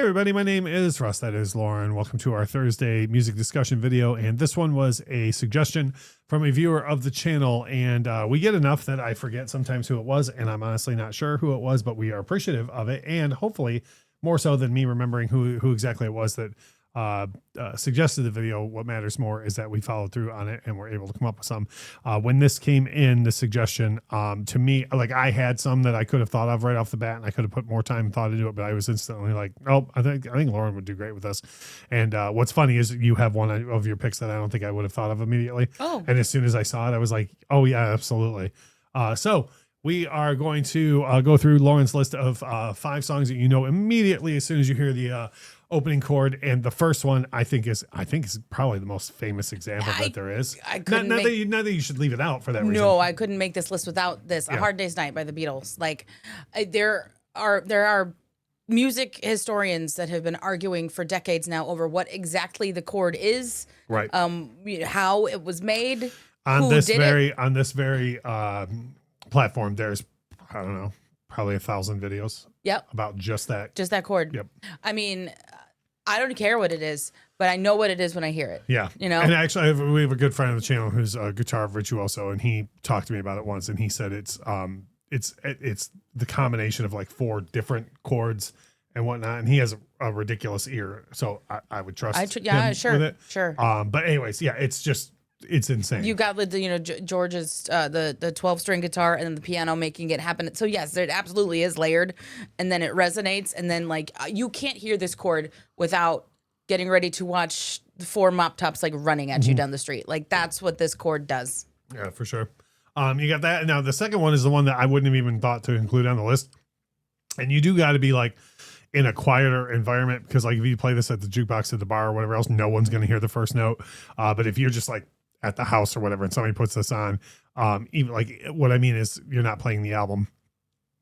everybody, my name is Russ. That is Lauren. Welcome to our Thursday music discussion video. And this one was a suggestion from a viewer of the channel. And we get enough that I forget sometimes who it was. And I'm honestly not sure who it was, but we are appreciative of it. And hopefully more so than me remembering who exactly it was that suggested the video. What matters more is that we followed through on it and were able to come up with some. When this came in, the suggestion, to me, like I had some that I could have thought of right off the bat, and I could have put more time and thought into it, but I was instantly like, oh, I think Lauren would do great with this. And what's funny is you have one of your picks that I don't think I would have thought of immediately. Oh. And as soon as I saw it, I was like, oh yeah, absolutely. So we are going to go through Lauren's list of 5 songs that you know immediately as soon as you hear the opening chord, and the first one I think is probably the most famous example that there is. I couldn't not that you should leave it out for that reason. No, I couldn't make this list without this. Yeah. A Hard Day's Night by the Beatles. Like there are music historians that have been arguing for decades now over what exactly the chord is, right? How it was made. On this very platform, there's, I don't know, probably 1,000 videos. Yep. About just that chord. Yep. I mean, I don't care what it is, but I know what it is when I hear it. Yeah. You know? And actually we have a good friend of the channel who's a guitar virtuoso, and he talked to me about it once, and he said it's the combination of like 4 different chords and whatnot, and he has a ridiculous ear, so I would trust him with it. Sure. But anyways, yeah, it's insane. You got George's the 12-string guitar and then the piano making it happen. So yes, it absolutely is layered, and then it resonates, and then like you can't hear this chord without getting ready to watch 4 mop tops like running at you down the street. Like that's what this chord does. Yeah, for sure. You got that. Now the second one is the one that I wouldn't have even thought to include on the list, and you do got to be like in a quieter environment, because like if you play this at the jukebox at the bar or whatever else, no one's going to hear the first note. But if you're just like at the house or whatever, and somebody puts this on, even like what I mean is you're not playing the album,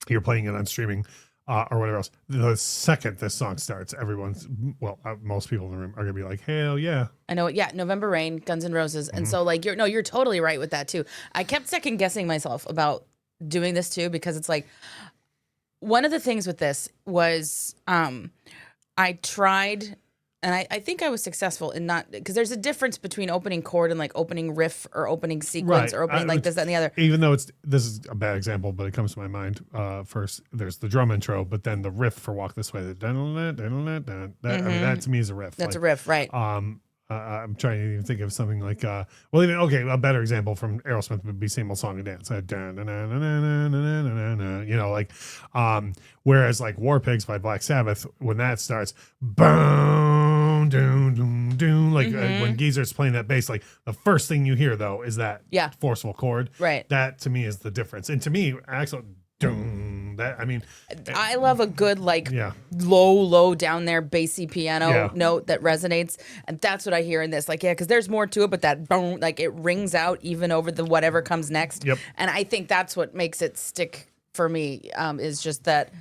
you're playing it on streaming or whatever else. The second this song starts, most people in the room are gonna be like, hell yeah. I know it. Yeah. November Rain, Guns N' Roses. And so like, you're totally right with that too. I kept second guessing myself about doing this too, because it's like, one of the things with this was, I tried, and I think I was successful in not, because there's a difference between opening chord and like opening riff or opening sequence, right, or opening like this, that, and the other. Even though this is a bad example, but it comes to my mind. First, there's the drum intro, but then the riff for Walk This Way. I mean, that to me is a riff. That's like, a riff, right? I'm trying to even think of something like, a better example from Aerosmith would be Same Old Song and Dance. Whereas like War Pigs by Black Sabbath, when that starts, boom, doom, doom, doom, like when Geezer's playing that bass, like the first thing you hear though is that forceful chord. Right. That to me is the difference. And to me, actually, I love a good low down there bassy piano note that resonates, and that's what I hear in this. Like, yeah, because there's more to it, but that boom, like it rings out even over the whatever comes next. Yep. And I think that's what makes it stick for me. Is just that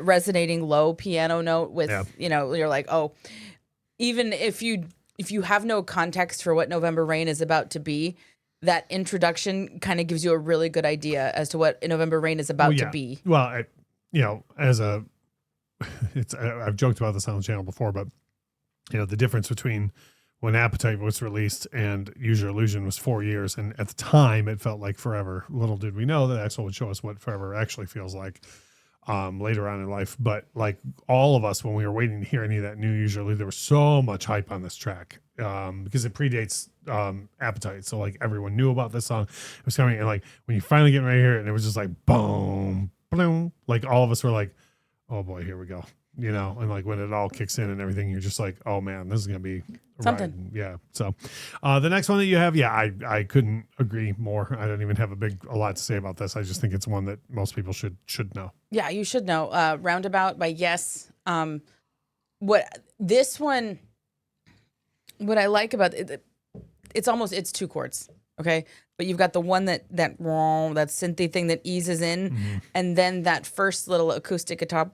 resonating low piano note with you're like, oh, even if you have no context for what November Rain is about to be, that introduction kind of gives you a really good idea as to what November Rain is about to be. Well, I've joked about this on the channel before, but the difference between when Appetite was released and Use Your Illusion was 4 years, and at the time it felt like forever. Little did we know that Axl would show us what forever actually feels like later on in life. But like all of us, when we were waiting to hear any of that new Use Your Illusion, there was so much hype on this track. Because it predates Appetite, so like everyone knew about this song. It was coming, and like when you finally get right here, and it was just like boom, boom, like all of us were like, "Oh boy, here we go," And like when it all kicks in and everything, you're just like, "Oh man, this is gonna be something." Yeah. So the next one that you have, I couldn't agree more. I don't even have a lot to say about this. I just think it's one that most people should know. Yeah, you should know. Roundabout by Yes. What I like about it, it's 2 chords, okay? But you've got the one that synthy thing that eases in, and then that first little acoustic guitar,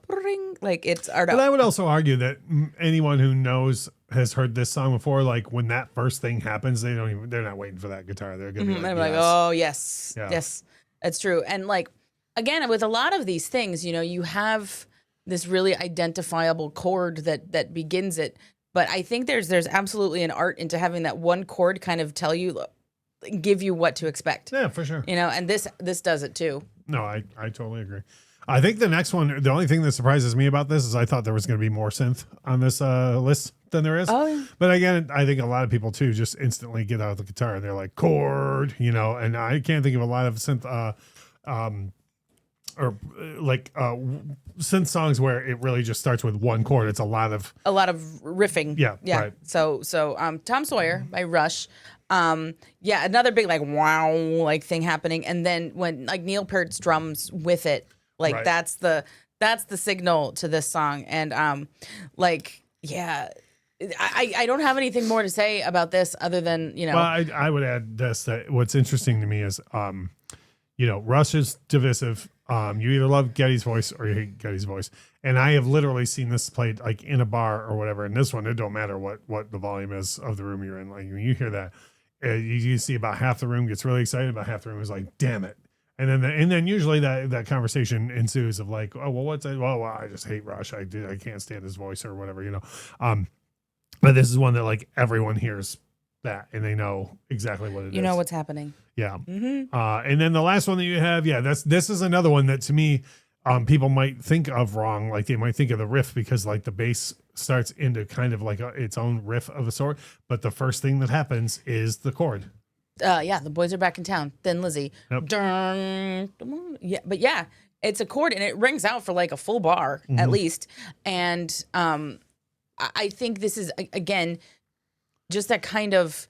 like it's. But I would also argue that anyone who has heard this song before, like when that first thing happens, they're not waiting for that guitar. They're gonna be like, oh yes, yes, that's true. And like again, with a lot of these things, you have this really identifiable chord that begins it. But I think there's absolutely an art into having that one chord kind of give you what to expect. Yeah, for sure. And this does it too. No, I totally agree. I think the next one, the only thing that surprises me about this is I thought there was going to be more synth on this list than there is. Oh, yeah. But again, I think a lot of people too just instantly get out of the guitar and they're like chord, and I can't think of a lot of synth synth songs where it really just starts with one chord. It's a lot of riffing. Yeah. Right. So Tom Sawyer by Rush. Another big like wow like thing happening, and then when like Neil Peart's drums with it, like Right. that's the signal to this song. And I don't have anything more to say about this other than Well, I would add this, that what's interesting to me is Rush is divisive. You either love Geddy's voice or you hate Geddy's voice. And I have literally seen this played like in a bar or whatever. And this one, it don't matter what the volume is of the room you're in. Like when you hear that, you see about half the room gets really excited, about half the room is like, damn it. And then usually that conversation ensues of like, oh, well, what's that? Well, I just hate Rush. I can't stand his voice or whatever, But this is one that like everyone hears that and they know exactly what it is. You know what's happening. Yeah. Mm-hmm. And then the last one that you have, this is another one that to me, people might think of wrong. Like they might think of the riff because like the bass starts into kind of like its own riff of a sort. But the first thing that happens is the chord. The boys are back in town. Thin Lizzy. Yep. Dun, yeah, but yeah, it's a chord and it rings out for like a full bar at least. And I think this is again just that kind of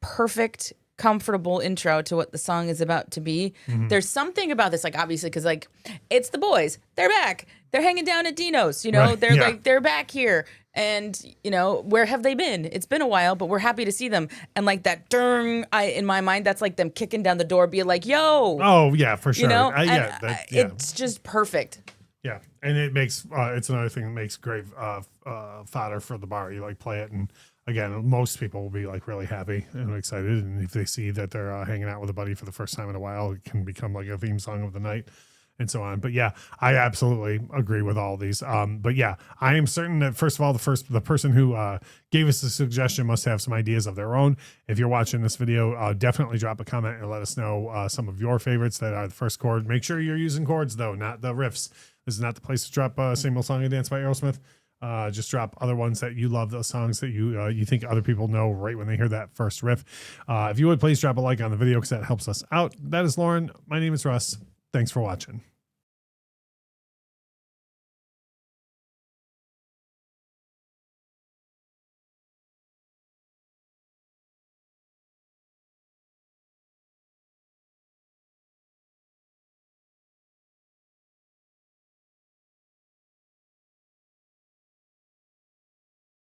perfect, comfortable intro to what the song is about to be. There's something about this, like obviously, because like it's the boys, they're back, they're hanging down at Dino's, Right, they're yeah. like they're back here, and where have they been? It's been a while, but we're happy to see them. And like that, in my mind, that's like them kicking down the door, being like, "Yo!" Oh yeah, for sure. It's just perfect. Yeah, and it makes it's another thing that makes great fodder for the bar. You like play it, and again, most people will be like really happy and excited, and if they see that they're hanging out with a buddy for the first time in a while, it can become like a theme song of the night, and so on. But yeah, I absolutely agree with all these. But yeah, I am certain that first of all, the person who gave us the suggestion must have some ideas of their own. If you're watching this video, definitely drop a comment and let us know some of your favorites that are the first chord. Make sure you're using chords though, not the riffs. This is not the place to drop Same Old Song and Dance by Aerosmith. Just drop other ones that you love, those songs that you think other people know right when they hear that first riff. If you would, please drop a like on the video because that helps us out. That is Lauren. My name is Russ. Thanks for watching.